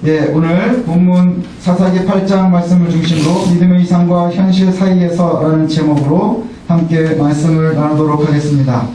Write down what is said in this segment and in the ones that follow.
예, 오늘 본문 사사기 8장 말씀을 중심으로 믿음의 이상과 현실 사이에서라는 제목으로 함께 말씀을 나누도록 하겠습니다.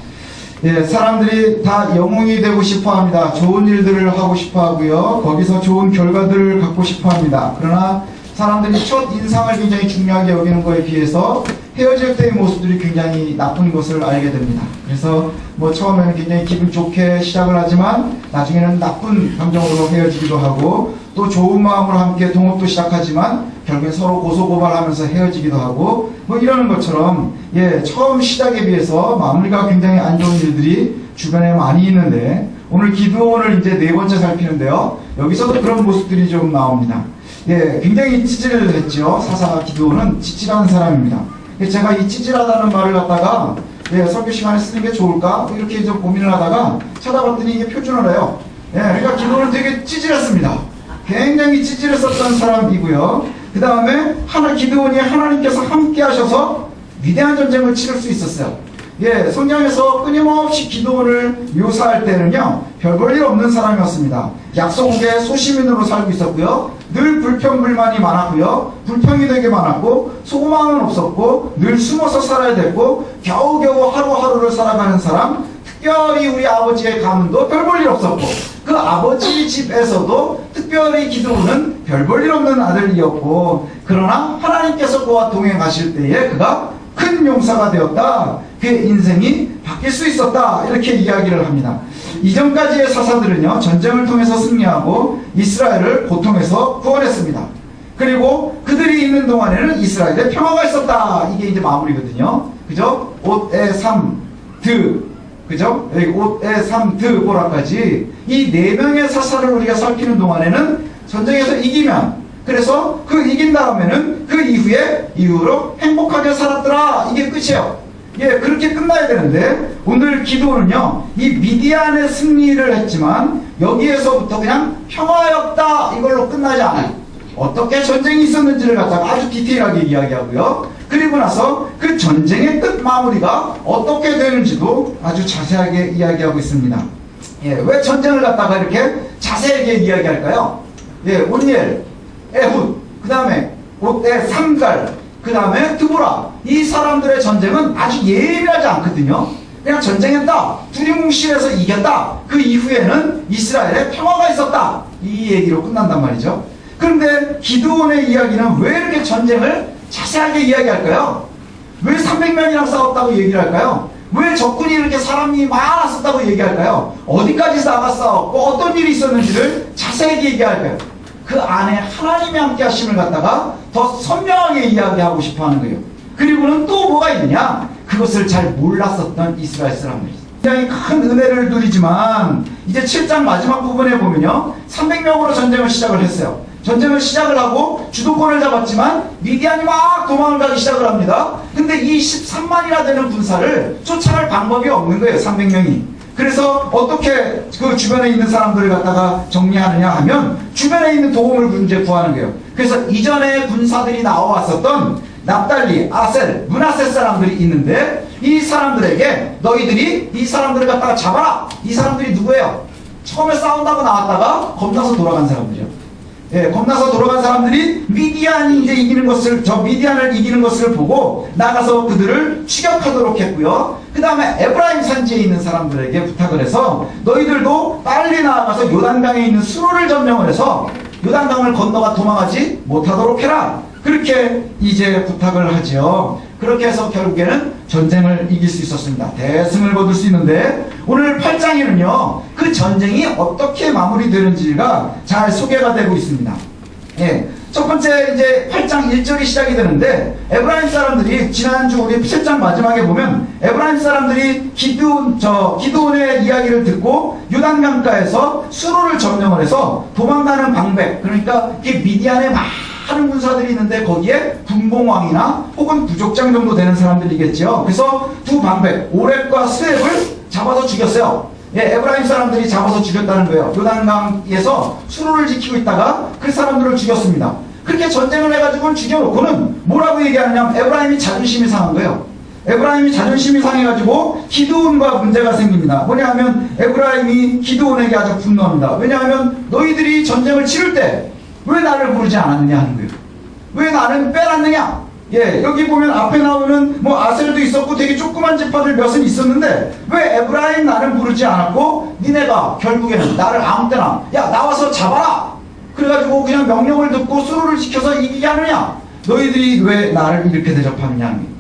예, 사람들이 다 영웅이 되고 싶어 합니다. 좋은 일들을 하고 싶어 하고요. 거기서 좋은 결과들을 갖고 싶어 합니다. 그러나 사람들이 첫 인상을 굉장히 중요하게 여기는 거에 비해서 헤어질 때의 모습들이 굉장히 나쁜 것을 알게 됩니다. 그래서 처음에는 굉장히 기분 좋게 시작을 하지만 나중에는 나쁜 감정으로 헤어지기도 하고, 또 좋은 마음으로 함께 동업도 시작하지만 결국엔 서로 고소고발하면서 헤어지기도 하고, 이러는 것처럼 처음 시작에 비해서 마무리가 굉장히 안 좋은 일들이 주변에 많이 있는데, 오늘 기드온을 이제 네 번째 살피는데요, 여기서도 그런 모습들이 좀 나옵니다. 굉장히 찌질했죠. 사사 기드온은 찌질한 사람입니다. 제가 이 찌질하다는 말을 갖다가 설교 시간에 쓰는 게 좋을까 이렇게 좀 고민을 하다가 찾아봤더니 이게 표준어를 해요. 그러니까 기드온은 되게 찌질했습니다. 굉장히 찌질했었던 사람이고요. 그 다음에 기드온이 하나님께서 함께 하셔서 위대한 전쟁을 치를 수 있었어요. 성경에서 끊임없이 기드온을 묘사할 때는요, 별 볼 일 없는 사람이었습니다. 약속의 소시민으로 살고 있었고요, 늘 불평불만이 많았고요, 불평이 되게 많았고, 소망은 없었고, 늘 숨어서 살아야 됐고, 겨우겨우 하루하루를 살아가는 사람, 특별히 우리 아버지의 가문도 별 볼 일 없었고, 그 아버지 집에서도 특별히 기드온은 별 볼 일 없는 아들이었고, 그러나 하나님께서 그와 동행하실 때에 그가 큰 용사가 되었다. 그의 인생이 바뀔 수 있었다. 이렇게 이야기를 합니다. 이전까지의 사사들은요, 전쟁을 통해서 승리하고 이스라엘을 고통에서 구원했습니다. 그리고 그들이 있는 동안에는 이스라엘에 평화가 있었다. 이게 이제 마무리거든요. 그죠? 옷에 삼, 드. 그죠? 여기 옷에 삼, 드, 보라까지 이 네 명의 사사를 우리가 살피는 동안에는 전쟁에서 이기면, 그래서 그 이긴 다음에는 그 이후로 행복하게 살았더라. 이게 끝이에요. 그렇게 끝나야 되는데, 오늘 기도는요, 이 미디안의 승리를 했지만 여기에서부터 그냥 평화였다 이걸로 끝나지 않아요. 어떻게 전쟁이 있었는지를 갖다가 아주 디테일하게 이야기하고요, 그리고 나서 그 전쟁의 끝 마무리가 어떻게 되는지도 아주 자세하게 이야기하고 있습니다. 왜 전쟁을 갖다가 이렇게 자세하게 이야기할까요? 온니엘, 에훗, 그 다음에 옷에 삼갈, 그 다음에 드보라, 이 사람들의 전쟁은 아주 예리하지 않거든요. 그냥 전쟁했다, 두리뭉실해서 이겼다, 그 이후에는 이스라엘에 평화가 있었다, 이 얘기로 끝난단 말이죠. 그런데 기드온의 이야기는 왜 이렇게 전쟁을 자세하게 이야기할까요? 왜 300명이랑 싸웠다고 얘기를 할까요? 왜 적군이 이렇게 사람이 많았었다고 얘기할까요? 어디까지 나갔었고 어떤 일이 있었는지를 자세하게 얘기할까요? 그 안에 하나님의 함께 하심을 갖다가 더 선명하게 이야기하고 싶어 하는 거예요. 그리고는 또 뭐가 있느냐? 그것을 잘 몰랐었던 이스라엘 사람들이 굉장히 큰 은혜를 누리지만, 이제 7장 마지막 부분에 보면요, 300명으로 전쟁을 시작을 했어요. 전쟁을 시작을 하고 주도권을 잡았지만 미디안이 막 도망을 가기 시작을 합니다. 근데 이 13만이나 되는 군사를 쫓아갈 방법이 없는 거예요, 300명이. 그래서 어떻게 그 주변에 있는 사람들을 갖다가 정리하느냐 하면 주변에 있는 도움을 이제 구하는 거예요. 그래서 이전에 군사들이 나와왔었던 납달리, 아셀, 므낫세 사람들이 있는데, 이 사람들에게 너희들이 이 사람들을 갖다가 잡아라. 이 사람들이 누구예요? 처음에 싸운다고 나왔다가 겁나서 돌아간 사람들이요. 겁나서 돌아간 사람들이 미디안이 이제 이기는 것을, 미디안을 이기는 것을 보고 나가서 그들을 추격하도록 했고요. 그 다음에 에브라임 산지에 있는 사람들에게 부탁을 해서 너희들도 빨리 나아가서 요단강에 있는 수로를 점령을 해서 요단강을 건너가 도망하지 못하도록 해라. 그렇게 이제 부탁을 하지요. 그렇게 해서 결국에는 전쟁을 이길 수 있었습니다. 대승을 거둘 수 있는데, 오늘 8장에는요, 그 전쟁이 어떻게 마무리되는지가 잘 소개가 되고 있습니다. 첫 번째 이제 8장 1절이 시작이 되는데, 에브라임 사람들이 지난주 우리 7장 마지막에 보면 에브라임 사람들이 기드온의 이야기를 듣고 요단강가에서 수로를 점령을 해서 도망가는 방백, 그러니까 이 미디안에 많은 군사들이 있는데 거기에 분봉왕이나 혹은 부족장 정도 되는 사람들이겠죠. 그래서 두 방백, 오렙과 스웹을 잡아서 죽였어요. 에브라임 사람들이 잡아서 죽였다는 거예요. 요단강에서 수로를 지키고 있다가 그 사람들을 죽였습니다. 그렇게 전쟁을 해가지고 죽여놓고는 뭐라고 얘기하느냐면 에브라임이 자존심이 상한 거예요. 에브라임이 자존심이 상해가지고 기드온과 문제가 생깁니다. 뭐냐하면 에브라임이 기드온에게 아주 분노합니다. 왜냐하면 너희들이 전쟁을 치를 때 왜 나를 부르지 않았느냐 하는 거예요. 왜 나는 빼놨느냐? 예, 여기 보면 앞에 나오는 뭐 아셀도 있었고 되게 조그만 지파들 몇은 있었는데 왜 에브라임 나는 부르지 않았고 니네가 결국에는 나를 아무 때나 야 나와서 잡아라! 그래가지고 그냥 명령을 듣고 수로를 지켜서 이기게 하느냐? 너희들이 왜 나를 이렇게 대접하느냐 하는 거예요.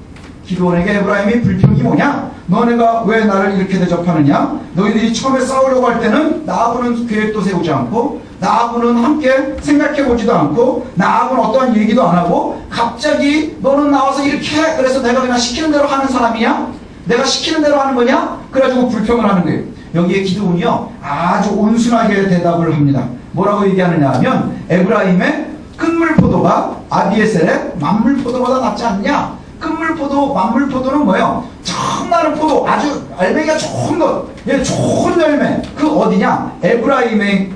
기드온에게 에브라임이 불평이 뭐냐? 너네가 왜 나를 이렇게 대접하느냐? 너희들이 처음에 싸우려고 할 때는 나하고는 계획도 세우지 않고 나하고는 함께 생각해보지도 않고 나하고는 어떠한 얘기도 안 하고 갑자기 너는 나와서 이렇게 해. 그래서 내가 그냥 시키는 대로 하는 사람이냐? 내가 시키는 대로 하는 거냐? 그래가지고 불평을 하는 거예요. 여기에 기드온이요 아주 온순하게 대답을 합니다. 뭐라고 얘기하느냐 하면 에브라임의 끝물포도가 아비에셀의 만물포도보다 낫지 않냐? 끝물포도, 만물포도는 뭐예요? 정나는 포도, 아주 알맹이가 좋은 것, 예, 좋은 열매. 그 어디냐? 에브라임의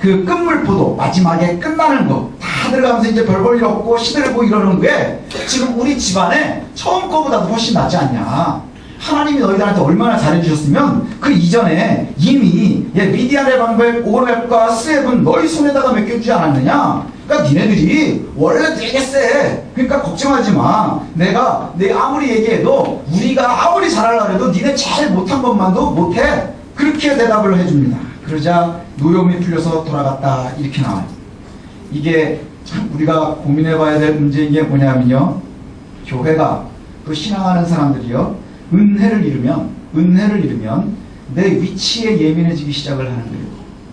그 끝물포도, 마지막에 끝나는 거. 다 들어가면서 이제 별볼일 없고 시들고 이러는 게 지금 우리 집안에 처음 거보다도 훨씬 낫지 않냐? 하나님이 너희들한테 얼마나 잘해주셨으면 그 이전에 이미 미디안의 방백, 오렙과 스웹은 너희 손에다가 맡겨주지 않았느냐? 그러니까 니네들이 원래 되게 세. 그러니까 걱정하지 마. 내가 아무리 얘기해도 우리가 아무리 잘하려고 해도 니네 제일 못한 것만도 못해. 그렇게 대답을 해줍니다. 그러자 노염이 풀려서 돌아갔다 이렇게 나와요. 이게 참 우리가 고민해봐야 될 문제인 게 뭐냐면요. 교회가 또 신앙하는 사람들이요. 은혜를 잃으면 내 위치에 예민해지기 시작을 하는 거예요.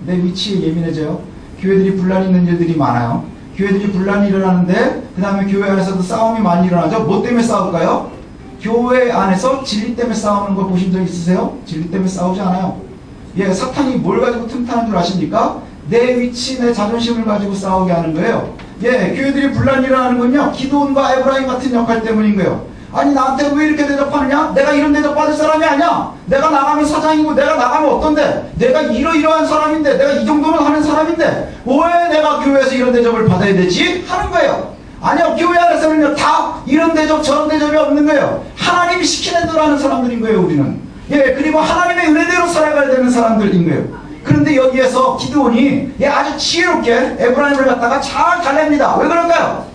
내 위치에 예민해져요. 교회들이 분란이 있는 일들이 많아요. 교회들이 분란이 일어나는데 그 다음에 교회 안에서도 싸움이 많이 일어나죠. 뭐 때문에 싸울까요? 교회 안에서 진리 때문에 싸우는 거 보신 적 있으세요? 진리 때문에 싸우지 않아요. 예, 사탄이 뭘 가지고 틈타는 줄 아십니까? 내 위치, 내 자존심을 가지고 싸우게 하는 거예요. 예, 교회들이 분란이 일어나는 건요. 기드온과 에브라임 같은 역할 때문인 거예요. 아니 나한테 왜 이렇게 대접하느냐? 내가 이런 대접 받을 사람이 아니야. 내가 나가면 사장이고 내가 나가면 어떤데? 내가 이러이러한 사람인데 내가 이 정도는 하는 사람인데 왜 내가 교회에서 이런 대접을 받아야 되지? 하는 거예요. 아니요. 교회 안에서는요. 다 이런 대접 저런 대접이 없는 거예요. 하나님이 시키는 대로 하는 사람들인 거예요. 우리는. 예, 그리고 하나님의 은혜대로 살아가야 되는 사람들인 거예요. 그런데 여기에서 기드온이 아주 지혜롭게 에브라임을 갖다가 잘 달랩니다. 왜 그럴까요?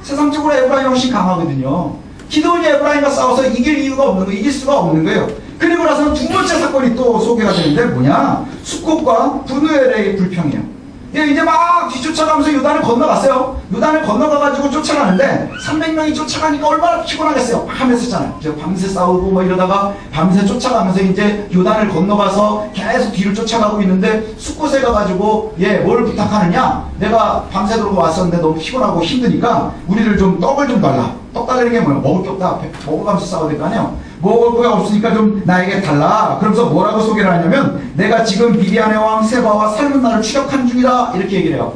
세상적으로 에브라임이 훨씬 강하거든요. 기드온이 에브라임과 싸워서 이길 이유가 없는 거예요. 이길 수가 없는 거예요. 그리고 나서는 두 번째 사건이 또 소개가 되는데 뭐냐? 숫꽃과 분우엘의 불평이에요. 예, 이제 막 뒤쫓아가면서 요단을 건너갔어요. 요단을 건너가가지고 쫓아가는데 300명이 쫓아가니까 얼마나 피곤하겠어요. 밤새잖아요. 밤새 싸우고 뭐 이러다가 밤새 쫓아가면서 이제 요단을 건너가서 계속 뒤를 쫓아가고 있는데 숫꽃에 가가지고 뭘 부탁하느냐? 내가 밤새도록 왔었는데 너무 피곤하고 힘드니까 우리를 좀 떡을 좀 달라. 떡 달라는 게 뭐야? 먹을 게 없다. 앞에 먹어가면서 싸워야 될 거 아니에요? 먹을 거가 없으니까 좀 나에게 달라. 그러면서 뭐라고 소개를 하냐면 내가 지금 미디안의 왕 세바와 살문나를 추격하는 중이다. 이렇게 얘기를 해요.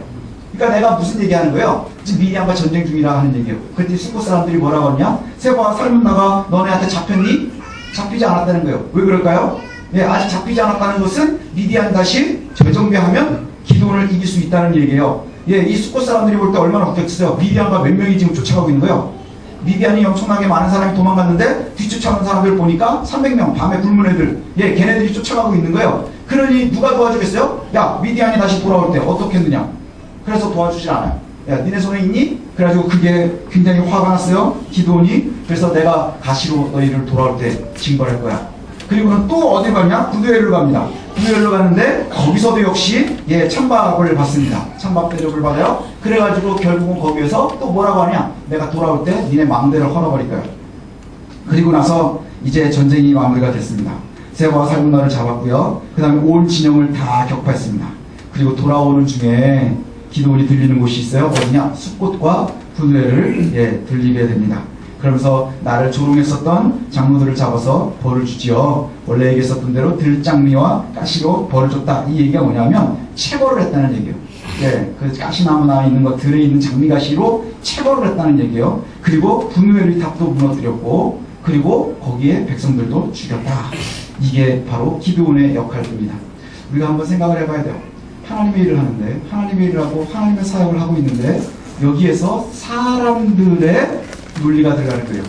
그러니까 내가 무슨 얘기하는 거예요? 지금 미디안과 전쟁 중이라 하는 얘기예요. 그때 숫꽃 사람들이 뭐라고 하느냐? 세바와 살문나가 너네한테 잡혔니? 잡히지 않았다는 거예요. 왜 그럴까요? 아직 잡히지 않았다는 것은 미디안 다시 재정비하면 기드온을 이길 수 있다는 얘기예요. 이 숫꽃 사람들이 볼 때 얼마나 걱정했어요. 미디안과 몇 명이 지금 쫓아가고 있는 거예요. 미디안이 엄청나게 많은 사람이 도망갔는데 뒤쫓아가는 사람들 보니까 300명 밤에 굶은 애들 걔네들이 쫓아가고 있는 거예요. 그러니 누가 도와주겠어요? 야, 미디안이 다시 돌아올 때 어떻게 했느냐? 그래서 도와주질 않아요. 야, 니네 손에 있니? 그래가지고 그게 굉장히 화가 났어요. 기드온이. 그래서 내가 가시로 너희를 돌아올 때 징벌할 거야. 그리고는 또 어디 가냐? 부두엘로 갑니다. 부두엘로 가는데 거기서도 역시 찬밥을 받습니다. 찬밥 대접을 받아요. 그래가지고 결국은 거기에서 또 뭐라고 하냐? 내가 돌아올 때 니네 마음대로 헐어버릴 거야. 그리고 나서 이제 전쟁이 마무리가 됐습니다. 세바와 살문나를 잡았고요. 그 다음에 온 진영을 다 격파했습니다. 그리고 돌아오는 중에 기드온이 들리는 곳이 있어요. 어디냐? 숫꽃과 분우엘을 들리게 됩니다. 그러면서 나를 조롱했었던 장로들을 잡아서 벌을 주지요. 원래 얘기했었던 대로 들장미와 가시로 벌을 줬다. 이 얘기가 뭐냐면 체벌을 했다는 얘기예요. 그 가시나무나 있는 것 들에 있는 장미가시로 체벌을 했다는 얘기예요. 그리고 분우엘의 탑도 무너뜨렸고 그리고 거기에 백성들도 죽였다. 이게 바로 기드온의 역할입니다. 우리가 한번 생각을 해봐야 돼요. 하나님의 일을 하는데 하나님의 일을 하고 하나님의 사역을 하고 있는데 여기에서 사람들의 논리가 들어갈 거예요.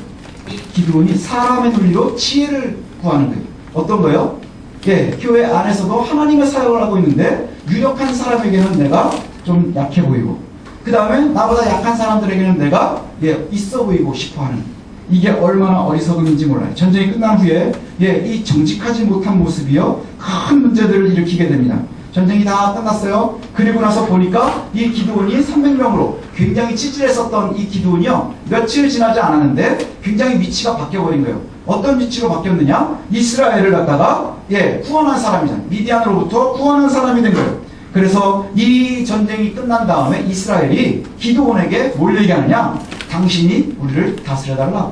이 기드온이 사람의 논리로 지혜를 구하는 거예요. 어떤 거요? 예, 교회 안에서도 하나님의 사역을 하고 있는데 유력한 사람에게는 내가 좀 약해 보이고, 그 다음에 나보다 약한 사람들에게는 내가 있어 보이고 싶어하는, 이게 얼마나 어리석음인지 몰라요. 전쟁이 끝난 후에 이 정직하지 못한 모습이요 큰 문제들을 일으키게 됩니다. 전쟁이 다 끝났어요. 그리고 나서 보니까 이 기드온이 300명으로 굉장히 찌질했었던 이 기드온이요 며칠 지나지 않았는데 굉장히 위치가 바뀌어버린 거예요. 어떤 위치로 바뀌었느냐? 이스라엘을 갖다가 구원한 사람이잖아요. 미디안으로부터 구원한 사람이 된 거예요. 그래서 이 전쟁이 끝난 다음에 이스라엘이 기드온에게 뭘 얘기하느냐? 당신이 우리를 다스려달라.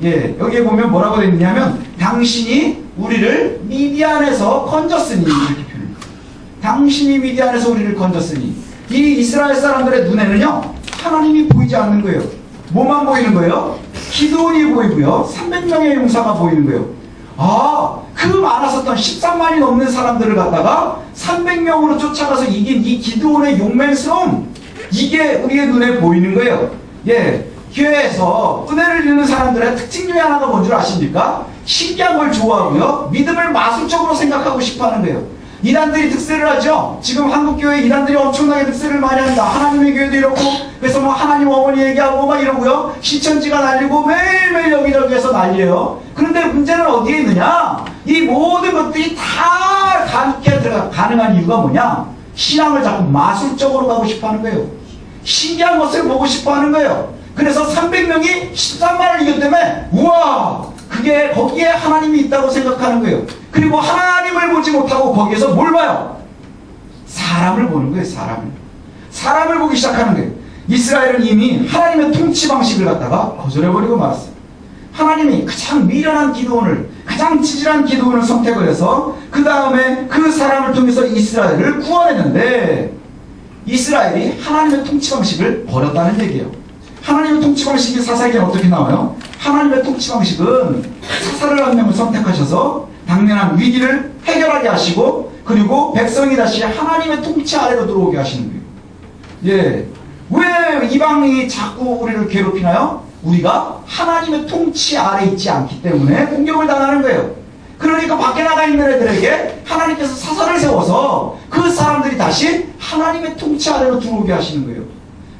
여기에 보면 뭐라고 되어 있냐면 당신이 우리를 미디안에서 건졌으니, 이렇게 표현합니다. 당신이 미디안에서 우리를 건졌으니. 이 이스라엘 사람들의 눈에는요 하나님이 보이지 않는 거예요. 뭐만 보이는 거예요? 기드온이 보이고요 300명의 용사가 보이는 거예요. 그 많았었던 13만이 넘는 사람들을 갖다가 300명으로 쫓아가서 이긴 이 기드온의 용맹스러움, 이게 우리의 눈에 보이는 거예요. 교회에서 은혜를 잃는 사람들의 특징 중에 하나가 뭔 줄 아십니까? 신기한 걸 좋아하고요 믿음을 마술적으로 생각하고 싶어하는 거예요. 이단들이 득세를 하죠. 지금 한국교회 이단들이 엄청나게 득세를 많이 한다. 하나님의 교회도 이렇고, 그래서 뭐 하나님 어머니 얘기하고 막 이러고요 시천지가 날리고 매일매일 여기저기에서 난리예요. 그런데 문제는 어디에 있느냐? 이 모든 것들이 다 가능한 이유가 뭐냐? 신앙을 자꾸 마술적으로 가고 싶어하는 거예요. 신기한 것을 보고 싶어하는 거예요. 그래서 300명이 13만을 이겼기 때문에 우와, 그게 거기에 하나님이 있다고 생각하는 거예요. 그리고 하나님을 보지 못하고 거기에서 뭘 봐요? 사람을 보는 거예요. 사람을 보기 시작하는 거예요. 이스라엘은 이미 하나님의 통치 방식을 갖다가 거절해버리고 말았어요. 하나님이 가장 미련한 기드온을, 가장 치질한 기드온을 선택을 해서 그 다음에 그 사람을 통해서 이스라엘을 구원했는데, 이스라엘이 하나님의 통치 방식을 버렸다는 얘기예요. 하나님의 통치 방식이 사사기에 어떻게 나와요? 하나님의 통치 방식은 사사를 한 명을 선택하셔서 당면한 위기를 해결하게 하시고, 그리고 백성이 다시 하나님의 통치 아래로 들어오게 하시는 거예요. 왜 이방인이 자꾸 우리를 괴롭히나요? 우리가 하나님의 통치 아래 있지 않기 때문에 공격을 당하는 거예요. 그러니까 밖에 나가 있는 애들에게 하나님께서 사사를 세워서 그 사람들이 다시 하나님의 통치 아래로 들어오게 하시는 거예요.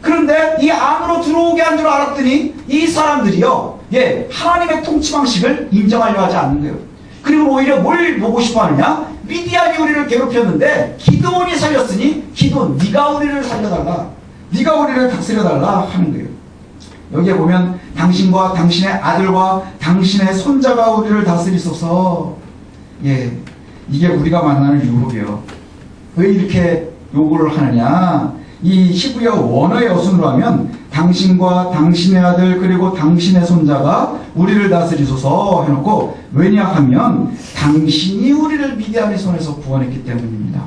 그런데 이 안으로 들어오게 한 줄 알았더니 이 사람들이요 하나님의 통치 방식을 인정하려 하지 않는 거예요. 그리고 오히려 뭘 보고 싶어 하느냐? 미디안이 우리를 괴롭혔는데 기드온이 살렸으니 기드온, 네가 우리를 살려달라, 네가 우리를 다스려달라 하는 거예요. 여기에 보면 당신과 당신의 아들과 당신의 손자가 우리를 다스리소서. 이게 우리가 만나는 유혹이에요. 왜 이렇게 요구를 하느냐? 이 히브리어 원어의 어순으로 하면 당신과 당신의 아들 그리고 당신의 손자가 우리를 다스리소서 해놓고, 왜냐하면 당신이 우리를 미디안의 손에서 구원했기 때문입니다.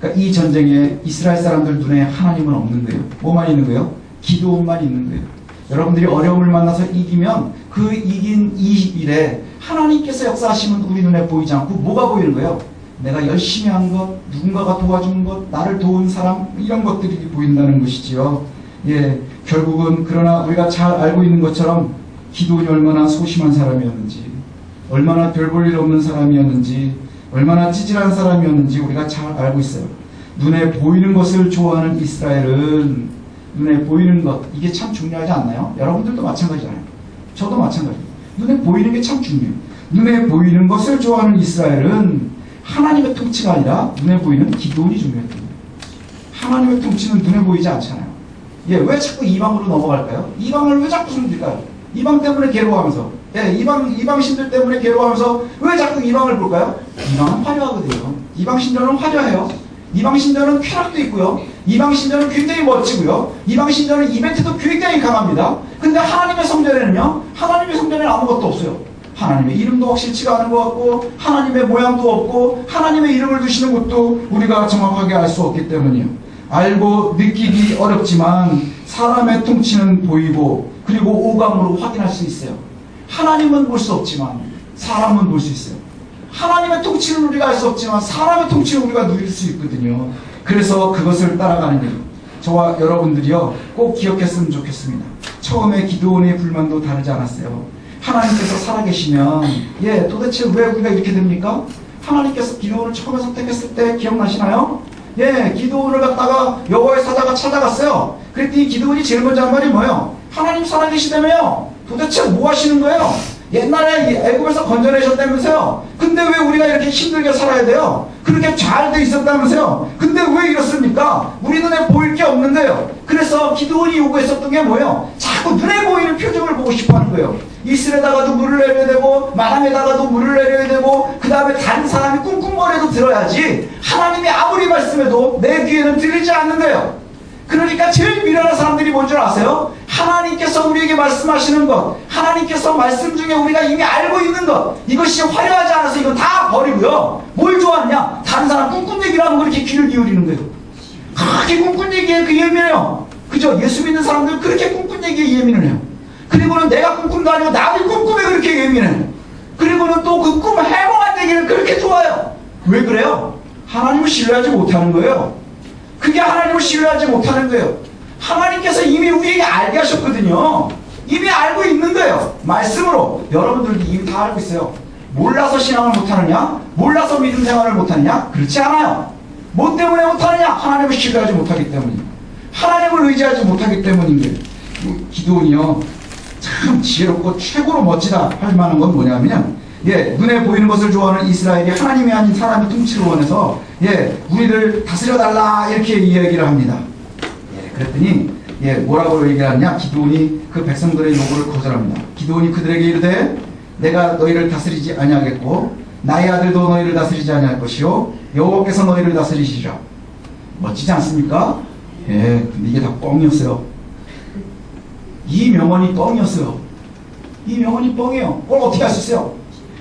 그러니까 이 전쟁에 이스라엘 사람들 눈에 하나님은 없는 거예요. 뭐만 있는 거예요? 기드온만 있는 거예요. 여러분들이 어려움을 만나서 이기면 그 이긴 이 일에 하나님께서 역사하시면 우리 눈에 보이지 않고 뭐가 보이는 거예요? 내가 열심히 한 것, 누군가가 도와준 것, 나를 도운 사람, 이런 것들이 보인다는 것이지요. 결국은 그러나 우리가 잘 알고 있는 것처럼 기드온이 얼마나 소심한 사람이었는지, 얼마나 별 볼 일 없는 사람이었는지, 얼마나 찌질한 사람이었는지 우리가 잘 알고 있어요. 눈에 보이는 것을 좋아하는 이스라엘은, 눈에 보이는 것, 이게 참 중요하지 않나요? 여러분들도 마찬가지잖아요. 저도 마찬가지예요. 눈에 보이는 게 참 중요해요. 눈에 보이는 것을 좋아하는 이스라엘은 하나님의 통치가 아니라 눈에 보이는 기드온이 중요했던 거예요. 하나님의 통치는 눈에 보이지 않잖아요. 왜 자꾸 이방으로 넘어갈까요? 이방을 왜 자꾸 숨길까요? 이방 때문에 괴로워하면서, 이방신들 때문에 괴로워하면서 왜 자꾸 이방을 볼까요? 이방은 화려하거든요. 이방 신전은 화려해요. 이방 신전은 쾌락도 있고요. 이방 신전은 굉장히 멋지고요. 이방 신전은 이벤트도 굉장히 강합니다. 근데 하나님의 성전에는요, 하나님의 성전에는 아무것도 없어요. 하나님의 이름도 확실치가 않은 것 같고, 하나님의 모양도 없고, 하나님의 이름을 두시는 것도 우리가 정확하게 알 수 없기 때문이에요. 알고 느끼기 어렵지만 사람의 통치는 보이고, 그리고 오감으로 확인할 수 있어요. 하나님은 볼 수 없지만 사람은 볼 수 있어요. 하나님의 통치는 우리가 알 수 없지만 사람의 통치는 우리가 누릴 수 있거든요. 그래서 그것을 따라가는 일, 저와 여러분들이요 꼭 기억했으면 좋겠습니다. 처음에 기드온의 불만도 다르지 않았어요. 하나님께서 살아계시면 도대체 왜 우리가 이렇게 됩니까? 하나님께서 기드온을 처음에 선택했을 때 기억나시나요? 기드온을 갖다가 여호와의 사자가 찾아갔어요. 그랬더니 기드온이 제일 먼저 한 말이 뭐예요? 하나님 살아계시다며요. 도대체 뭐 하시는 거예요? 옛날에 애굽에서 건져내셨다면서요. 근데 왜 우리가 이렇게 힘들게 살아야 돼요? 그렇게 잘 돼 있었다면서요. 근데 왜 이렇습니까? 우리 눈에 보일 게 없는데요. 그래서 기드온이 요구했었던 게 뭐예요? 자꾸 눈에 보이는 표정을 보고 싶어 하는 거예요. 이슬에다가도 물을 내려야 되고 마당에다가도 물을 내려야 되고 그 다음에 다른 사람이 꿍꿍거려도 들어야지 하나님이 아무리 말씀해도 내 귀에는 들리지 않는데요. 그러니까 제일 미련한 사람들이 뭔 줄 아세요? 하나님께서 우리에게 말씀하시는 것, 하나님께서 말씀 중에 우리가 이미 알고 있는 것, 이것이 화려하지 않아서 이거 다 버리고요. 뭘 좋아하느냐? 다른 사람 꿈꾼 얘기를 하면 그렇게 귀를 기울이는 거예요. 그렇게 꿈꾼 얘기에 그 예민해요. 그죠? 예수 믿는 사람들 그렇게 꿈꾼 얘기에 예민을 해요. 그리고는 내가 꿈꾼도 아니고 남의 꿈꿈에 그렇게 예민해요. 그리고는 또 그 꿈 해몽한 얘기를 그렇게 좋아해요. 왜 그래요? 하나님을 신뢰하지 못하는 거예요. 그게 하나님을 신뢰하지 못하는 거예요. 하나님께서 이미 우리에게 알게 하셨거든요. 이미 알고 있는 거예요. 말씀으로. 여러분들도 이미 다 알고 있어요. 몰라서 신앙을 못하느냐? 몰라서 믿음 생활을 못하느냐? 그렇지 않아요. 뭐 때문에 못하느냐? 하나님을 신뢰하지 못하기 때문이에요. 하나님을 의지하지 못하기 때문인 거예요. 기드온이요, 참 지혜롭고 최고로 멋지다 할 만한 건 뭐냐면 눈에 보이는 것을 좋아하는 이스라엘이 하나님이 아닌 사람이 통치를 원해서 우리를 다스려달라 이렇게 이야기를 합니다. 그랬더니 뭐라고 얘기하느냐? 기드온이 그 백성들의 요구를 거절합니다. 기드온이 그들에게 이르되 내가 너희를 다스리지 아니하겠고 나의 아들도 너희를 다스리지 아니할 것이요 여호와께서 너희를 다스리시리라. 멋지지 않습니까? 근데 이게 다 뻥이었어요. 이 명언이 뻥이었어요. 이 명언이 뻥이에요. 그걸 어떻게 할 수 있어요?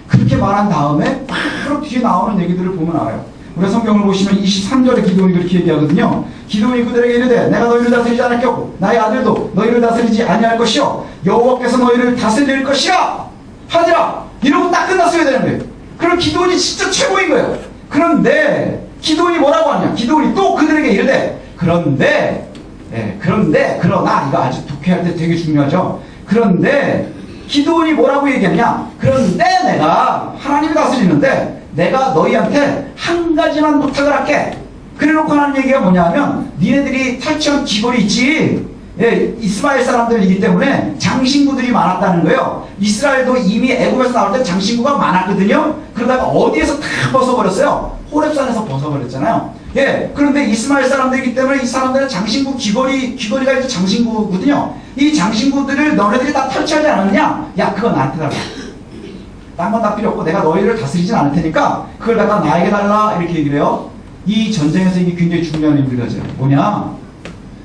그렇게 말한 다음에 바로 뒤에 나오는 얘기들을 보면 알아요. 우리가 성경을 보시면 23절에 기드온이 그렇게 얘기하거든요. 기드온이 그들에게 이르되 내가 너희를 다스리지 않았겠고 나의 아들도 너희를 다스리지 아니할 것이요 여호와께서 너희를 다스릴 것이라 하니라. 이러고 딱 끝났어야 되는 거예요. 그럼 기드온이 진짜 최고인 거예요. 그런데 기드온이 뭐라고 하냐? 기드온이 또 그들에게 이르되 그런데 그러나 이거 아주 독해할 때 되게 중요하죠. 그런데 기드온이 뭐라고 얘기하냐? 그런데 내가 하나님이 다스리는데 내가 너희한테 한 가지만 부탁을 할게. 그래놓고 하는 얘기가 뭐냐면 니네들이 탈취한 귀걸이 있지? 이스마엘 사람들이기 때문에 장신구들이 많았다는 거예요. 이스라엘도 이미 애굽에서 나올 때 장신구가 많았거든요. 그러다가 어디에서 다 벗어버렸어요? 호렙산에서 벗어버렸잖아요. 그런데 이스마엘 사람들이기 때문에 이 사람들은 장신구 귀걸이가 이제 장신구거든요. 이 장신구들을 너네들이 다 탈취하지 않았느냐? 야, 그거 나한테 달라. 딴 건 다 필요 없고 내가 너희를 다스리진 않을 테니까 그걸 갖다 나에게 달라. 이렇게 얘기를 해요. 이 전쟁에서 이게 굉장히 중요한 의미를 가져요. 뭐냐?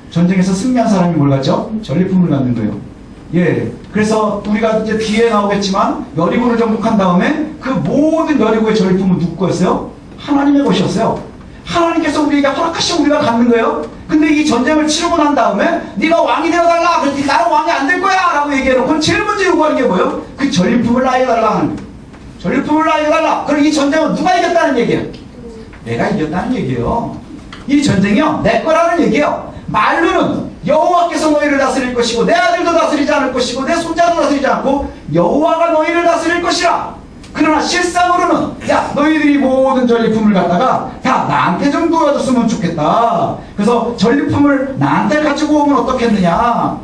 전쟁에서 승리한 사람이 뭘 갖죠? 전리품을 갖는 거예요. 그래서 우리가 이제 뒤에 나오겠지만 여리고를 정복한 다음에 그 모든 여리고의 전리품은 누구 거였어요? 하나님의 것이었어요. 하나님께서 우리에게 허락하시고 우리가 갖는 거예요. 근데 이 전쟁을 치르고 난 다음에 네가 왕이 되어달라. 그랬더니 나는 왕이 안 될 거야 라고 얘기해놓고 제일 먼저 요구하는 게 뭐예요? 그 전리품을 나에게 달라 하는 거예요. 전리품을 나에게 달라. 그럼 이 전쟁은 누가 이겼다는 얘기예요? 내가 이겼다는 얘기예요. 이 전쟁이요 내 거라는 얘기예요. 말로는 여호와께서 너희를 다스릴 것이고 내 아들도 다스리지 않을 것이고 내 손자도 다스리지 않고 여호와가 너희를 다스릴 것이라. 그러나 실상으로는 야 너희들이 모든 전리품을 갖다가 다 나한테 좀 도와줬으면 좋겠다. 그래서 전리품을 나한테 가지고 오면 어떻겠느냐.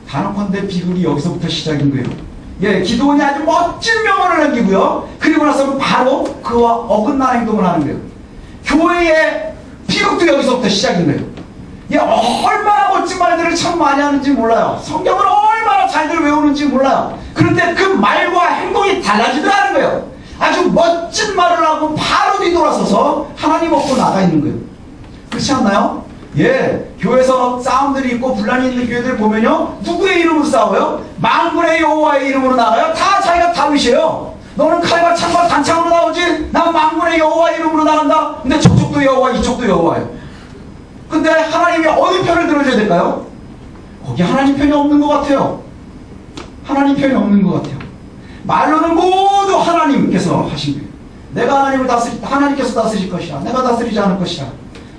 단언컨대 비극이 여기서부터 시작인 거예요. 기드온이 아주 멋진 명언을 남기고요. 그리고 나서 바로 그와 어긋난 행동을 하는 거예요. 교회의 비극도 여기서부터 시작인 거예요. 얼마나 멋진 말들을 참 많이 하는지 몰라요. 성경을 얼마나 잘들 외우는지 몰라요. 그런데 그 말과 행동이 달라지더라는 거예요. 아주 멋진 말을 하고 바로 뒤돌아서서 하나님 없고 나가 있는 거예요. 그렇지 않나요? 교회에서 싸움들이 있고 분란이 있는 교회들 보면요 누구의 이름으로 싸워요? 만군의 여호와의 이름으로 나가요. 다 자기가 다윗이에요. 너는 칼과 창과 단창으로 나오지 난 만군의 여호와의 이름으로 나간다. 근데 저쪽도 여호와 이쪽도 여호와예요. 근데 하나님이 어느 편을 들어줘야 될까요? 거기 하나님 편이 없는 것 같아요. 하나님 편이 없는 것 같아요. 말로는 모두 하나님께서 하신 거예요. 내가 하나님께서 다스릴 것이라. 내가 다스리지 않을 것이라.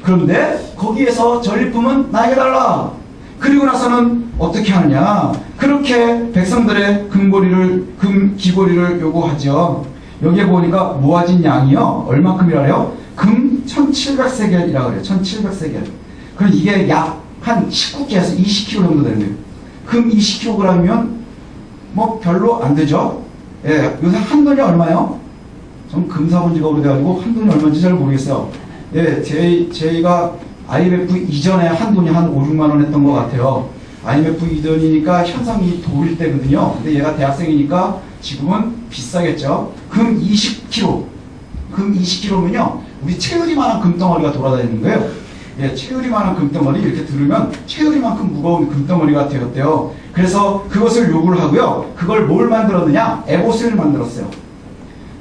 그런데 거기에서 전리품은 나에게 달라. 그리고 나서는 어떻게 하느냐. 그렇게 백성들의 금 귀고리를 요구하죠. 여기에 보니까 모아진 양이요. 얼마큼이라래요? 금 1700세겔이라고 그래요. 1700세겔. 그럼 이게 약 한 19개에서 20kg 정도 되는 거예요. 금 20kg이면 뭐 별로 안 되죠. 예, 요새 한돈이 얼마요? 전 금 사본 지가 오래돼가지고 한돈이 얼마인지 잘 모르겠어요. 예, 저희가 IMF 이전에 한돈이 한 5, 6만 원 했던 것 같아요. IMF 이전이니까 현상이 돌 때거든요. 근데 얘가 대학생이니까 지금은 비싸겠죠. 금 20kg. 금 20kg면요. 우리 채우리만한 금덩어리가 돌아다니는 거예요. 예, 채우리만한 금덩어리 이렇게 들으면 채우리만큼 무거운 금덩어리가 되었대요. 그래서 그것을 요구를 하고요. 그걸 뭘 만들었느냐? 에봇을 만들었어요.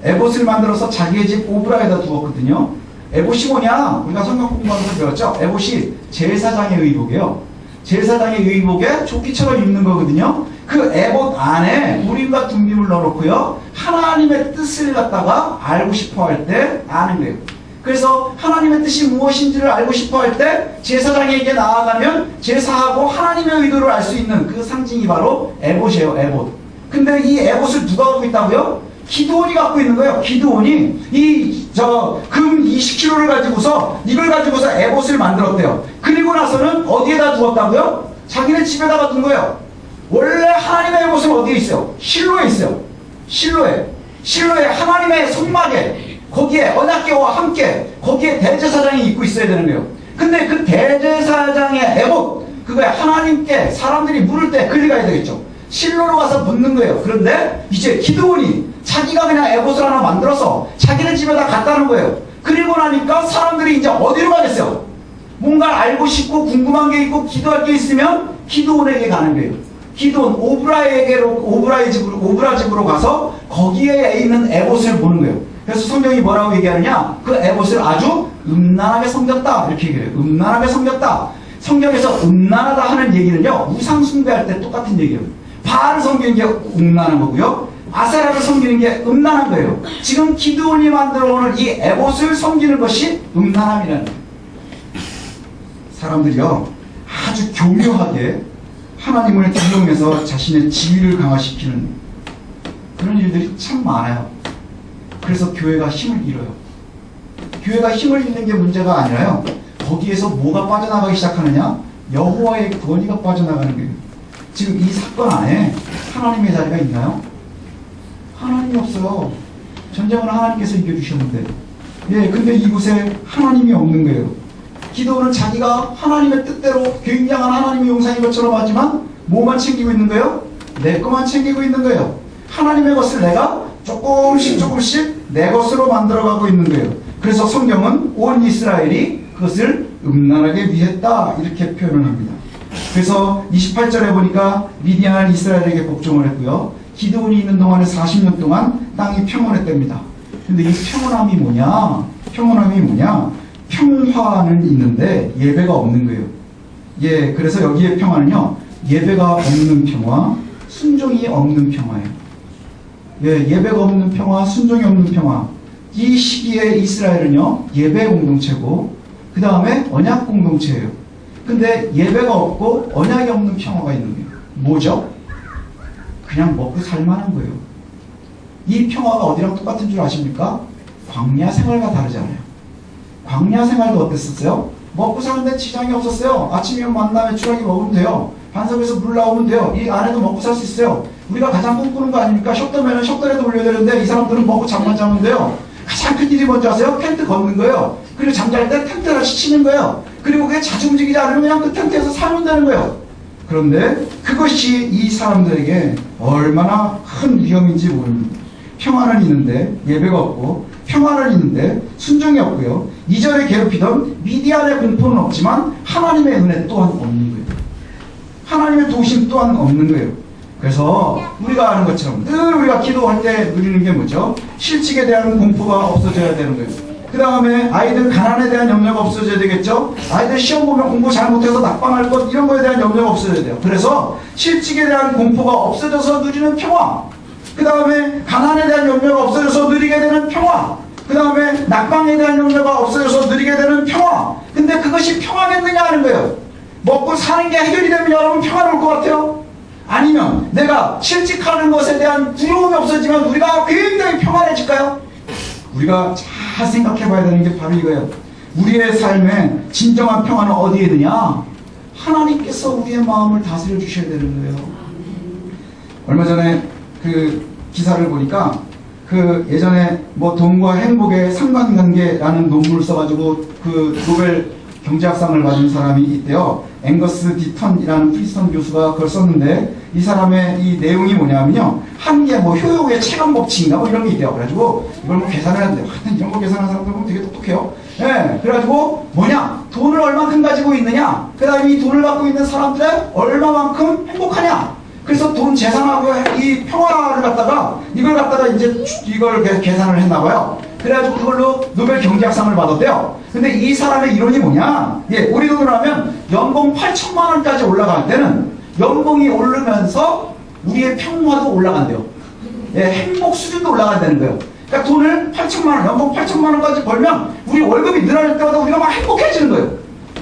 에봇을 만들어서 자기의 집 오브라에다 두었거든요. 에봇이 뭐냐? 우리가 성경 공부하면서 배웠죠? 에봇이 제사장의 의복이에요. 제사장의 의복에 조끼처럼 입는 거거든요. 그 에봇 안에 우림과 둠빔을 넣어놓고요. 하나님의 뜻을 갖다가 알고 싶어 할 때 아는 거예요. 그래서 하나님의 뜻이 무엇인지를 알고 싶어 할 때 제사장에게 나아가면 제사하고 하나님의 의도를 알 수 있는 그 상징이 바로 에봇이에요. 에봇. 근데 이 에봇을 누가 갖고 있다고요? 기드온이 갖고 있는 거예요. 기드온이 금 20kg를 가지고서 이걸 가지고서 에봇을 만들었대요. 그리고 나서는 어디에다 두었다고요? 자기네 집에다가 둔 거예요. 원래 하나님의 에봇은 어디에 있어요? 실로에 있어요. 실로에 하나님의 손막에 거기에 언약궤와 함께 거기에 대제사장이 입고 있어야 되는 거예요. 근데 그 대제사장의 에봇 그거에 하나님께 사람들이 물을 때 끌려가야 되겠죠. 실로로 가서 묻는 거예요. 그런데 이제 기드온이 자기가 그냥 에봇을 하나 만들어서 자기네 집에다 갖다는 거예요. 그리고 나니까 사람들이 이제 어디로 가겠어요? 뭔가 알고 싶고 궁금한 게 있고 기도할 게 있으면 기드온에게 가는 거예요. 기드온 오브라 집으로 가서 거기에 있는 에봇을 보는 거예요. 그래서 성경이 뭐라고 얘기하느냐? 그 에봇을 아주 음란하게 섬겼다. 이렇게 얘기해요. 음란하게 섬겼다. 성경에서 음란하다 하는 얘기는요. 우상 숭배할 때 똑같은 얘기예요. 바알을 섬기는 게 음란한 거고요. 아세라를 섬기는 게 음란한 거예요. 지금 기드온이 만들어 오는 이 에봇을 섬기는 것이 음란함이라는 거예요. 사람들이요. 아주 교묘하게 하나님을 이용해서 자신의 지위를 강화시키는 그런 일들이 참 많아요. 그래서 교회가 힘을 잃어요. 교회가 힘을 잃는 게 문제가 아니라요. 거기에서 뭐가 빠져나가기 시작하느냐? 여호와의 권위가 빠져나가는 거예요. 지금 이 사건 안에 하나님의 자리가 있나요? 하나님이 없어요. 전쟁은 하나님께서 이겨주셨는데. 예, 근데 이곳에 하나님이 없는 거예요. 기도는 자기가 하나님의 뜻대로 굉장한 하나님의 용사인 것처럼 하지만 뭐만 챙기고 있는 거예요? 내 것만 챙기고 있는 거예요. 하나님의 것을 내가 조금씩 내 것으로 만들어가고 있는 거예요. 그래서 성경은 온 이스라엘이 그것을 음란하게 위했다 이렇게 표현을 합니다. 그래서 28절에 보니까 미디안은 이스라엘에게 복종을 했고요. 기드온이 있는 동안에 40년 동안 땅이 평온했답니다. 근데 이 평온함이 뭐냐? 평화는 있는데 예배가 없는 거예요. 예, 그래서 여기에 평화는요. 예배가 없는 평화, 순종이 없는 평화예요. 예, 예배가 없는 평화, 순종이 없는 평화. 이 시기에 이스라엘은요, 예배 공동체고, 그 다음에 언약 공동체예요. 근데 예배가 없고 언약이 없는 평화가 있는 거예요. 뭐죠? 그냥 먹고 살만한 거예요. 이 평화가 어디랑 똑같은 줄 아십니까? 광야 생활과 다르잖아요. 광야 생활도 어땠었어요? 먹고 사는데 지장이 없었어요. 아침이면 만나 메추라기 먹으면 돼요. 반석에서 물 나오면 돼요. 이 안에도 먹고 살 수 있어요. 우리가 가장 꿈꾸는 거 아닙니까? 셔터면은 셔터라도 올려야 되는데 이 사람들은 먹고 잠만 자면 돼요. 가장 큰 일이 뭔지 아세요? 텐트 걷는 거예요. 그리고 잠잘 때 텐트를 치는 거예요. 그리고 그게 자주 움직이지 않으면 그냥 그 텐트에서 살면 되는 거예요. 그런데 그것이 이 사람들에게 얼마나 큰 위험인지 모릅니다. 평화는 있는데 예배가 없고, 평화는 있는데 순종이 없고요. 이전에 괴롭히던 미디안의 공포는 없지만 하나님의 은혜 또한 없는 거예요. 하나님의 도우심 또한 없는 거예요. 그래서 우리가 아는 것처럼 늘 우리가 기도할 때 누리는 게 뭐죠? 실직에 대한 공포가 없어져야 되는 거예요. 그 다음에 아이들 가난에 대한 염려가 없어져야 되겠죠? 아이들 시험 보면 공부 잘못해서 낙방할 것, 이런 거에 대한 염려가 없어져야 돼요. 그래서 실직에 대한 공포가 없어져서 누리는 평화, 그 다음에 가난에 대한 염려가 없어져서 누리게 되는 평화, 그 다음에 낙방에 대한 염려가 없어져서 누리게 되는 평화. 근데 그것이 평화겠느냐 하는 거예요. 먹고 사는 게 해결이 되면 여러분 평화로울 것 같아요? 아니면 내가 실직하는 것에 대한 두려움이 없어지면 우리가 굉장히 평안해질까요? 우리가 잘 생각해 봐야 되는 게 바로 이거예요. 우리의 삶에 진정한 평화는 어디에 있느냐? 하나님께서 우리의 마음을 다스려 주셔야 되는 거예요. 얼마 전에 그 기사를 보니까 그 예전에 뭐 돈과 행복의 상관관계라는 논문을 써가지고 그 노벨 경제학상을 받은 사람이 있대요. 앵거스 디턴이라는 프리스턴 교수가 그걸 썼는데 이 사람의 이 내용이 뭐냐면요. 한계 뭐 효용의 체감 법칙인가 뭐 이런 게 있대요. 그래가지고 이걸 뭐 계산을 하는데 하여튼 이런 거 계산하는 사람들 보면 되게 똑똑해요. 예, 그래가지고 뭐냐? 돈을 얼마큼 가지고 있느냐? 그 다음에 이 돈을 갖고 있는 사람들은 얼마만큼 행복하냐? 그래서 돈 재산하고 이 평화를 갖다가 이걸 갖다가 이제 이걸 계산을 했나봐요. 그래가지고 그걸로 노벨 경제학상을 받았대요. 근데 이 사람의 이론이 뭐냐? 예, 우리 돈으로 하면 연봉 8천만 원까지 올라갈 때는 연봉이 오르면서 우리의 평화도 올라간대요. 예, 행복 수준도 올라간다는 거예요. 그러니까 돈을 8천만 원, 연봉 8천만 원까지 벌면 우리 월급이 늘어날 때마다 우리가 막 행복해지는 거예요.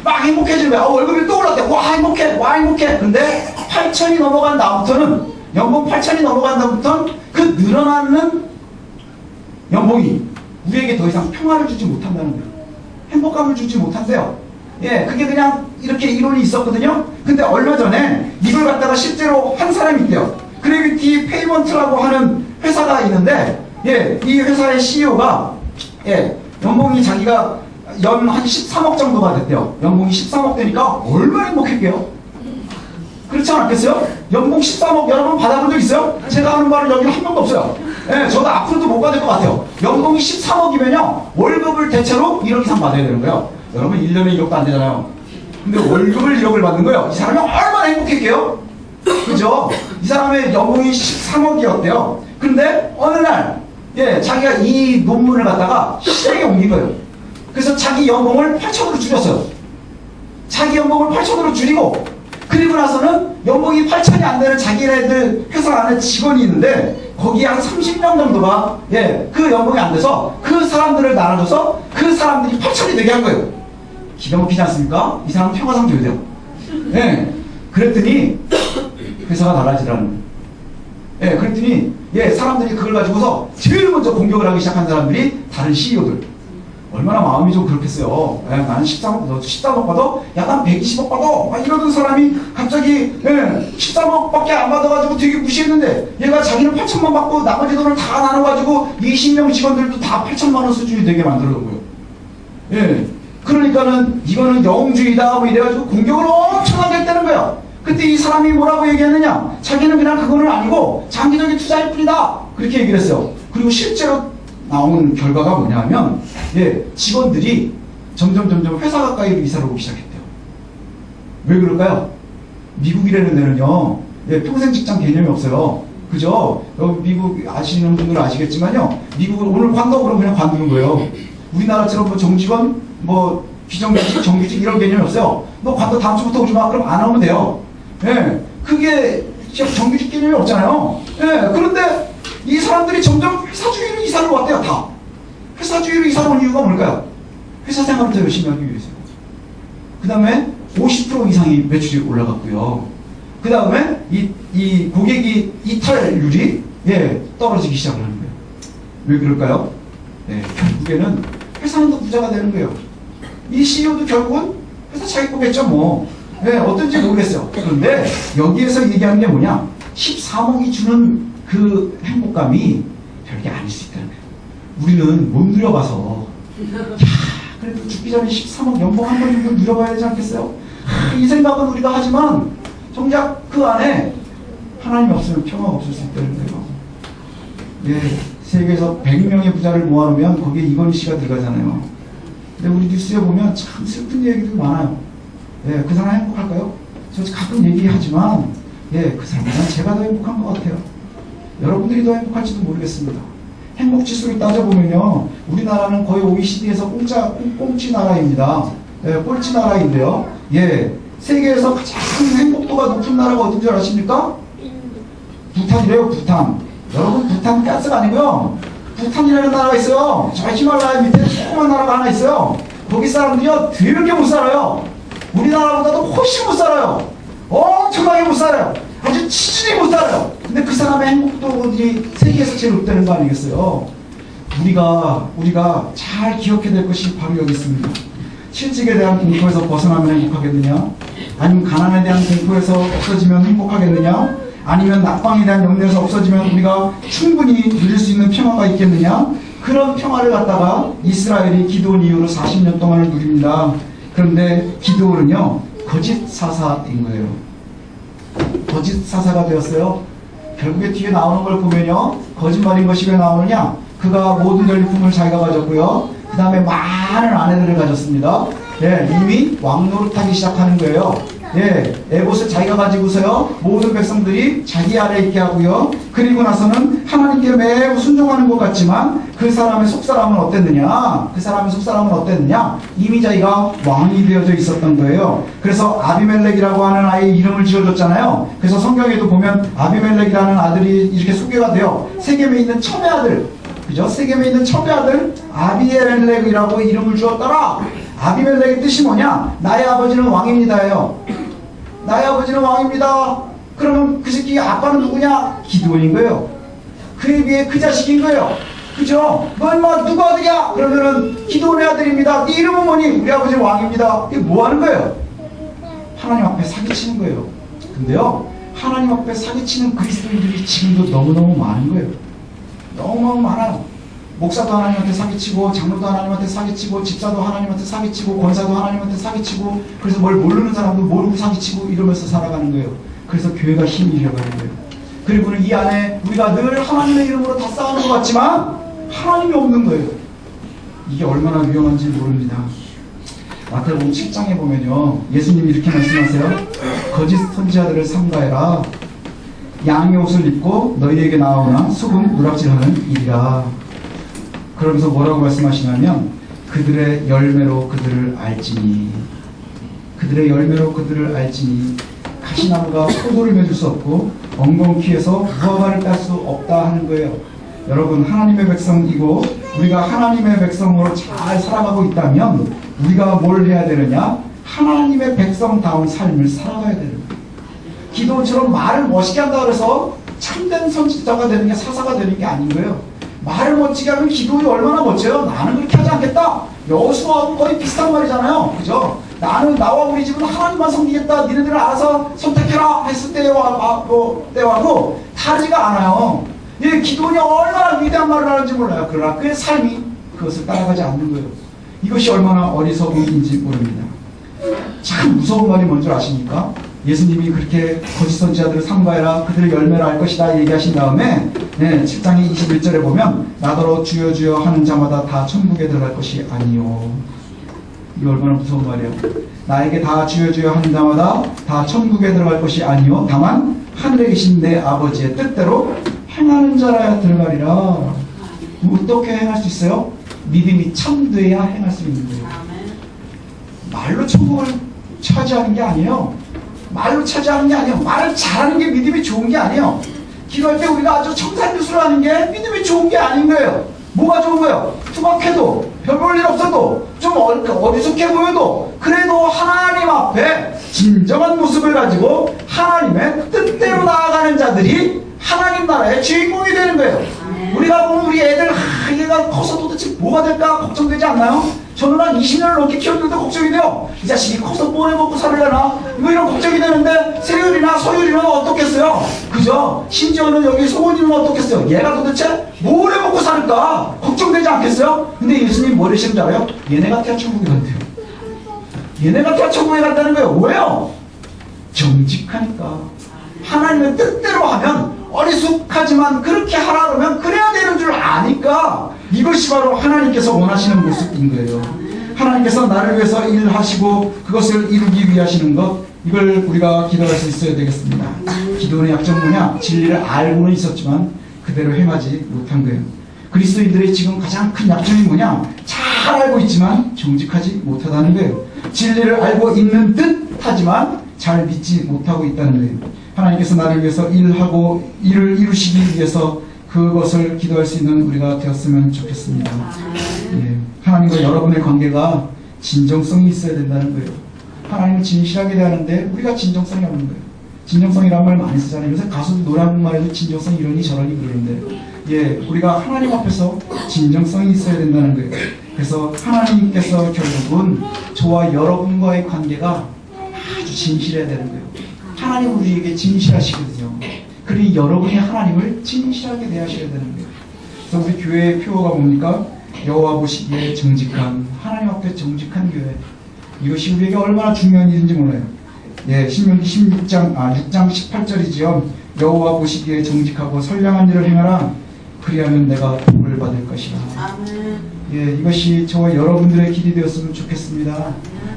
막 행복해지는 거야. 월급이 또 올랐대. 와, 행복해. 와, 행복해. 근데 8천이 넘어간 다음부터는, 연봉 8천이 넘어간 다음부터는 그 늘어나는 연봉이 우리에게 더 이상 평화를 주지 못한다는 거예요. 행복감을 주지 못한대요. 예, 그게 그냥 이렇게 이론이 있었거든요. 근데 얼마 전에 이걸 갖다가 실제로 한 사람이 있대요. 그래비티 페이먼트라고 하는 회사가 있는데, 예, 이 회사의 CEO가, 예, 연봉이 자기가 연 한 13억 정도가 됐대요. 연봉이 13억 되니까 얼마나 행복했게요? 그렇지 않았겠어요? 연봉 13억 여러분 받아본 적 있어요? 제가 하는 말은 여기는 한 명도 없어요. 예, 저도 앞으로도 못 받을 것 같아요. 연봉이 13억이면요 월급을 대체로 1억 이상 받아야 되는 거예요. 여러분 1년에 1억도 안 되잖아요. 근데 월급을 1억을 받는 거예요. 이 사람이 얼마나 행복했게요? 그죠? 이 사람의 연봉이 13억이었대요. 근데 어느 날, 예, 자기가 이 논문을 갖다가 실행에 옮긴 거예요. 그래서 자기 연봉을 8천으로 줄였어요. 자기 연봉을 8천으로 줄이고, 그리고 나서는 연봉이 8천이 안 되는 자기네들 회사 안에 직원이 있는데, 거기에 한 30명 정도가, 예, 그 연봉이 안 돼서 그 사람들을 나눠줘서 그 사람들이 8천이 되게 한 거예요. 기가 막히지 않습니까? 이 사람 평화상 줘야 돼요. 예. 그랬더니, 회사가 달라지라는 거예요. 예, 그랬더니, 예, 사람들이 그걸 가지고서 제일 먼저 공격을 하기 시작한 사람들이 다른 CEO들. 얼마나 마음이 좀 그렇겠어요. 예, 나는 13억 받아? 야, 난 120억 받아? 막 이러던 사람이 갑자기, 예, 13억밖에 안 받아가지고 되게 무시했는데, 얘가 자기는 8천만 받고 나머지 돈을 다 나눠가지고 20명 직원들도 다 8천만 원 수준이 되게 만들어놓은 거예요. 예. 그러니까는 이거는 영웅주의다, 뭐 이래가지고 공격을 엄청나게 했다는 거야. 그때 이 사람이 뭐라고 얘기했느냐? 자기는 그냥 그거는 아니고 장기적인 투자일 뿐이다. 그렇게 얘기를 했어요. 그리고 실제로 나온 결과가 뭐냐면, 예, 직원들이 점점 회사 가까이로 이사를 오기 시작했대요. 왜 그럴까요? 미국이라는 데는요, 예, 평생 직장 개념이 없어요. 그죠? 미국 아시는 분들은 아시겠지만요, 미국은 오늘 관둬 그러면 그냥 관두는 거예요. 우리나라처럼 뭐 정직원, 뭐 비정규직, 정규직 이런 개념이 없어요. 너 관둬 다음 주부터 오지 마. 그럼 안 오면 돼요. 예, 그게 정규직 개념이 없잖아요. 예, 그런데 이 사람들이 점점 회사주의로 이사를 왔대요, 다. 회사주의로 이사를 온 이유가 뭘까요? 회사 생활을 더 열심히 하기 위해서요. 그 다음에 50% 이상이 매출이 올라갔고요. 그 다음에 이 고객이 이탈률이, 예, 떨어지기 시작을 하는 거예요. 왜 그럴까요? 예, 결국에는 회사는 더 부자가 되는 거예요. 이 CEO도 결국은 회사 자기 거겠죠, 뭐. 예, 어떤지 모르겠어요. 그런데 여기에서 얘기하는 게 뭐냐? 13억이 주는 그 행복감이 별게 아닐 수 있다는 거예요. 우리는 못 누려봐서, 야, 그래도 죽기 전에 13억 연봉 한 번 정도 누려봐야 되지 않겠어요? 이 생각은 우리가 하지만 정작 그 안에 하나님이 없으면 평화가 없을 수 있다는 거예요. 예, 세계에서 100명의 부자를 모아놓으면 거기에 이건희 씨가 들어가잖아요. 근데 우리 뉴스에 보면 참 슬픈 얘기도 많아요. 예, 그 사람 행복할까요? 저 가끔 얘기하지만, 예, 그 사람보다 제가 더 행복한 것 같아요. 여러분들이 더 행복할지도 모르겠습니다. 행복 지수를 따져보면요, 우리나라는 거의 OECD에서 꽁치 나라입니다. 예, 꼴찌 나라인데요. 예, 세계에서 가장 행복도가 높은 나라가 어딘 줄 아십니까? 부탄이래요, 부탄. 여러분, 부탄 가스가 아니고요. 부탄이라는 나라가 있어요. 저 히말라야 밑에 조그만 나라가 하나 있어요. 거기 사람들이요, 되게 못 살아요. 우리나라보다도 훨씬 못 살아요. 엄청나게 못 살아요. 아주 치질이 못 살아요. 근데 그 사람의 행복도들이 세계에서 제일 높다는 거 아니겠어요? 우리가 잘 기억해야 될 것이 바로 여기 있습니다. 실직에 대한 공포에서 벗어나면 행복하겠느냐? 아니면 가난에 대한 공포에서 없어지면 행복하겠느냐? 아니면 낙방에 대한 염려에서 없어지면 우리가 충분히 누릴 수 있는 평화가 있겠느냐? 그런 평화를 갖다가 이스라엘이 기드온 이후로 40년 동안을 누립니다. 그런데 기드온은요, 거짓 사사인 거예요. 거짓 사사가 되었어요. 결국에 뒤에 나오는 걸 보면요, 거짓말인 것이 왜 나오느냐? 그가 모든 전리품을 자기가 가졌고요, 그 다음에 많은 아내들을 가졌습니다. 예, 이미 왕노릇하기 시작하는 거예요. 예, 에봇을 자기가 가지고서요, 모든 백성들이 자기 아래 있게 하고요, 그리고 나서는 하나님께 매우 순종하는 것 같지만 그 사람의 속사람은 어땠느냐? 그 사람의 속사람은 어땠느냐? 이미 자기가 왕이 되어져 있었던 거예요. 그래서 아비멜렉이라고 하는 아이의 이름을 지어줬잖아요. 그래서 성경에도 보면 아비멜렉이라는 아들이 이렇게 소개가 돼요. 세겜에 있는 첩의 아들, 그죠? 세겜에 있는 첩의 아들 아비멜렉이라고 이름을 주었더라. 아비멜렉의 뜻이 뭐냐? 나의 아버지는 왕입니다예요. 나의 아버지는 왕입니다. 그러면 그 새끼 아빠는 누구냐? 기드온인 거예요. 그에 비해 그 자식인 거예요. 그죠? 너 인마 누구 아들이야? 그러면은 기드온의 아들입니다. 네 이름은 뭐니? 우리 아버지는 왕입니다. 이게 뭐 하는 거예요? 하나님 앞에 사기치는 거예요. 근데요, 하나님 앞에 사기치는 그리스도인들이 지금도 너무너무 많은 거예요. 너무너무 많아요. 목사도 하나님한테 사기치고, 장로도 하나님한테 사기치고, 집사도 하나님한테 사기치고, 권사도 하나님한테 사기치고, 그래서 뭘 모르는 사람도 모르고 사기치고 이러면서 살아가는 거예요. 그래서 교회가 힘이 잃어가는 거예요. 그리고는 이 안에 우리가 늘 하나님의 이름으로 다 싸우는 것 같지만 하나님이 없는 거예요. 이게 얼마나 위험한지 모릅니다. 마태복음 7장에 보면요, 예수님이 이렇게 말씀하세요. 거짓 선지자들을 삼가해라. 양의 옷을 입고 너희에게 나오나 소금 누락질하는 일이라. 그러면서 뭐라고 말씀하시냐면, 그들의 열매로 그들을 알지니, 그들의 열매로 그들을 알지니, 가시나무가 포도를 맺을 수 없고 엉겅퀴에서 무화과를 딸 수 없다 하는 거예요. 여러분, 하나님의 백성이고 우리가 하나님의 백성으로 잘 살아가고 있다면 우리가 뭘 해야 되느냐? 하나님의 백성다운 삶을 살아가야 되는 거예요. 기도처럼 말을 멋있게 한다 그래서 참된 선지자가 되는 게, 사사가 되는 게 아닌 거예요. 말을 멋지게 하면 기도이 얼마나 멋져요? 나는 그렇게 하지 않겠다. 여호수아하고 거의 비슷한 말이잖아요. 그죠? 나는 나와 우리 집은 하나님만 섬기겠다. 니네들은 알아서 선택해라 했을 때와도 다르지가 않아요. 이 기도이 얼마나 위대한 말을 하는지 몰라요. 그러나 그의 삶이 그것을 따라가지 않는 거예요. 이것이 얼마나 어리석음인지 모릅니다. 참 무서운 말이 뭔 줄 아십니까? 예수님이 그렇게 거짓 선지자들을 삼가해라, 그들의 열매를 알 것이다 얘기하신 다음에 7장의 21절에 보면, 나더러 주여 주여 하는 자마다 다 천국에 들어갈 것이 아니요. 이게 얼마나 무서운 말이에요. 나에게 다 주여 주여 하는 자마다 다 천국에 들어갈 것이 아니요, 다만 하늘에 계신 내 아버지의 뜻대로 행하는 자라야 들어가리라. 어떻게 행할 수 있어요? 믿음이 참돼야 행할 수 있는 거예요. 말로 천국을 차지하는 게 아니에요. 말로 차지하는 게 아니에요. 말을 잘하는 게 믿음이 좋은 게 아니에요. 기도할 때 우리가 아주 청산유수를 하는 게 믿음이 좋은 게 아닌 거예요. 뭐가 좋은 거예요? 투박해도, 별 볼 일 없어도, 좀 어리숙해 보여도, 그래도 하나님 앞에 진정한 모습을 가지고 하나님의 뜻대로 나아가는 자들이 하나님 나라의 주인공이 되는 거예요. 우리가 보면 우리 애들, 얘가 커서 도대체 뭐가 될까 걱정되지 않나요? 저는 한 20년을 넘게 키웠는데 걱정이 돼요. 이 자식이 커서 뭐 해먹고 살려나? 뭐 이런 걱정이 되는데, 세율이나 서율이는 어떻겠어요? 그죠? 심지어는 여기 소원이는 어떻겠어요? 얘가 도대체 뭘 해먹고 살을까? 걱정되지 않겠어요? 근데 예수님 뭐 하시는 줄 알아요? 얘네가 태아 천국에 간대요. 얘네가 태아 천국에 간다는 거예요. 왜요? 정직하니까. 하나님의 뜻대로 하면, 어리숙하지만 그렇게 하라 그러면 그래야 되는 줄 아니까, 이것이 바로 하나님께서 원하시는 모습인 거예요. 하나님께서 나를 위해서 일하시고 그것을 이루기 위해 하시는 것, 이걸 우리가 기도할 수 있어야 되겠습니다. 기도의 약점은 뭐냐? 진리를 알고는 있었지만 그대로 행하지 못한 거예요. 그리스도인들의 지금 가장 큰 약점이 뭐냐? 잘 알고 있지만 정직하지 못하다는 거예요. 진리를 알고 있는 듯 하지만 잘 믿지 못하고 있다는 거예요. 하나님께서 나를 위해서 일하고 일을 이루시기 위해서 그것을 기도할 수 있는 우리가 되었으면 좋겠습니다. 예, 하나님과 여러분의 관계가 진정성이 있어야 된다는 거예요. 하나님을 진실하게 대하는데 우리가 진정성이 없는 거예요. 진정성이라는 말 많이 쓰잖아요. 요새 가수들 노래 한 말에도 진정성 이러니 저러니 그러는데, 우리가 하나님 앞에서 진정성이 있어야 된다는 거예요. 그래서 하나님께서 결국은 저와 여러분과의 관계가 아주 진실해야 되는 거예요. 하나님 우리에게 진실하시거든요. 그러니 여러분이 하나님을 진실하게 대하셔야 되는 거예요. 그래서 우리 교회의 표어가 뭡니까? 여호와 보시기에 정직한, 하나님 앞에 정직한 교회. 이것이 우리에게 얼마나 중요한 일인지 몰라요. 신명기 6장 18절이지요. 여호와 보시기에 정직하고 선량한 일을 행하라. 그리하면 내가 복을 받을 것이라. 아멘. 이것이 저와 여러분들의 길이 되었으면 좋겠습니다.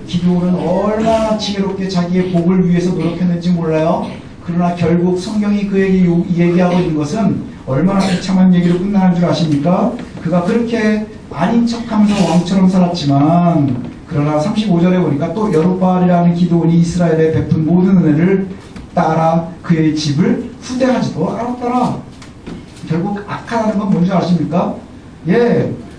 기도는 얼마나 지혜롭게 자기의 복을 위해서 노력했는지 몰라요. 그러나 결국 성경이 그에게 얘기하고 있는 것은 얼마나 비참한 얘기로 끝나는 줄 아십니까? 그가 그렇게 아닌 척하면서 왕처럼 살았지만, 그러나 35절에 보니까 또 여룻바알이라는 기드온이 이스라엘에 베푼 모든 은혜를 따라 그의 집을 후대하지도 않았더라. 결국 악하다는 건 뭔지 아십니까?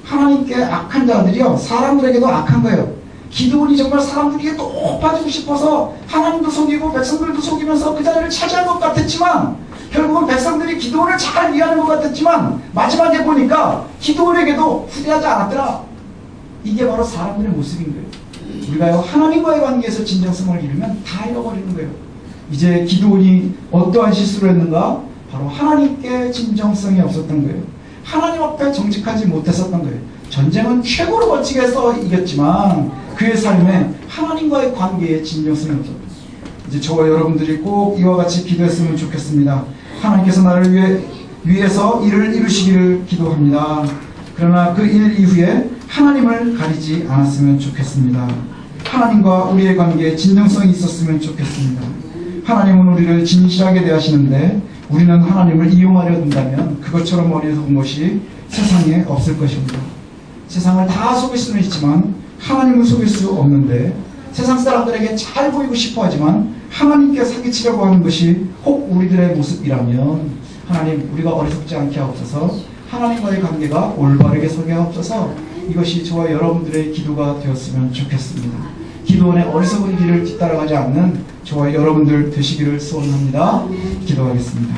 하나님께 악한 자들이요, 사람들에게도 악한 거예요. 기드온이 정말 사람들에게 높아지고 싶어서 하나님도 속이고 백성들도 속이면서 그 자리를 차지한 것 같았지만, 결국은 백성들이 기드온을 잘 이해하는 것 같았지만, 마지막에 보니까 기드온에게도 후대하지 않았더라. 이게 바로 사람들의 모습인 거예요. 우리가요, 하나님과의 관계에서 진정성을 잃으면 다 잃어버리는 거예요. 이제 기드온이 어떠한 실수를 했는가? 바로 하나님께 진정성이 없었던 거예요. 하나님 앞에 정직하지 못했었던 거예요. 전쟁은 최고로 멋지게 해서 이겼지만 그의 삶에 하나님과의 관계에 진정성이 없었던 거예요. 이제 저와 여러분들이 꼭 이와 같이 기도했으면 좋겠습니다. 하나님께서 나를 위해서 일을 이루시기를 기도합니다. 그러나 그 일 이후에 하나님을 가리지 않았으면 좋겠습니다. 하나님과 우리의 관계에 진정성이 있었으면 좋겠습니다. 하나님은 우리를 진실하게 대하시는데 우리는 하나님을 이용하려 든다면 그것처럼 어리석은 것이 세상에 없을 것입니다. 세상을 다 속일 수는 있지만 하나님을 속일 수 없는데, 세상 사람들에게 잘 보이고 싶어 하지만 하나님께 사기치려고 하는 것이 혹 우리들의 모습이라면, 하나님 우리가 어리석지 않게 하옵소서, 하나님과의 관계가 올바르게 서게 하옵소서. 이것이 저와 여러분들의 기도가 되었으면 좋겠습니다. 기도원의 어리석은 길을 뒤따라가지 않는 저와 여러분들 되시기를 소원합니다. 기도하겠습니다.